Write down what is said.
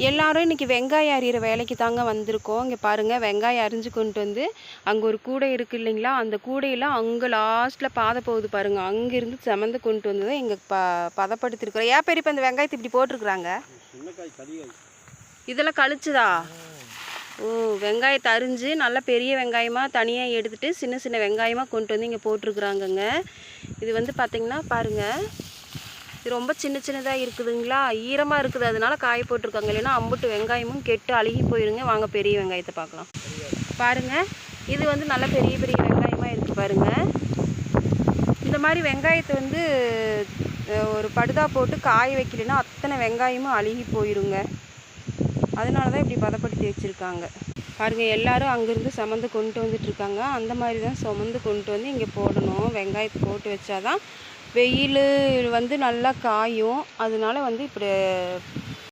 எல்லாரும் இன்றைக்கி வெங்காயம் அரிகிற வேலைக்கு தாங்க வந்திருக்கோம். இங்கே பாருங்கள், வெங்காயம் அரிஞ்சு கொண்டு வந்து அங்கே ஒரு கூடை இருக்குது இல்லைங்களா, அந்த கூடையெல்லாம் அங்கே லாஸ்ட்டில் பாதை போகுது பாருங்கள், அங்கேருந்து செமந்து கொண்டு வந்து தான் இங்கே பதப்படுத்திருக்கிறோம். ஏன் பெரியப்பா இந்த வெங்காயத்தை இப்படி போட்டிருக்குறாங்க? இதெல்லாம் கழிச்சுதா? ஓ, வெங்காயத்தை அரிஞ்சு நல்லா பெரிய வெங்காயமாக தனியாக எடுத்துகிட்டு சின்ன சின்ன வெங்காயமாக கொண்டு வந்து இங்கே போட்டிருக்குறாங்கங்க. இது வந்து பார்த்திங்கன்னா பாருங்கள், இது ரொம்ப சின்ன சின்னதாக இருக்குதுங்களா, ஈரமாக இருக்குது, அதனால காய போட்டிருக்காங்க. இல்லைன்னா அம்புட்டு வெங்காயமும் கெட்டு அழுகி போயிருங்க. வாங்க பெரிய வெங்காயத்தை பார்க்கலாம். பாருங்கள், இது வந்து நல்ல பெரிய பெரிய வெங்காயமாக இருக்குது பாருங்கள். இந்த மாதிரி வெங்காயத்தை வந்து ஒரு படுதா போட்டு காய வைக்கலைன்னா அத்தனை வெங்காயமும் அழுகி போயிருங்க. அதனால தான் இப்படி பதப்படுத்தி வச்சுருக்காங்க. பாருங்கள், எல்லோரும் அங்கேருந்து சுமந்து கொண்டு வந்துட்டுருக்காங்க. அந்த மாதிரி தான் சுமந்து கொண்டு வந்து இங்கே போடணும். வெங்காயத்தை போட்டு வச்சாதான் வெயில் வந்து நல்லா காயும். அதனால வந்து இப்படி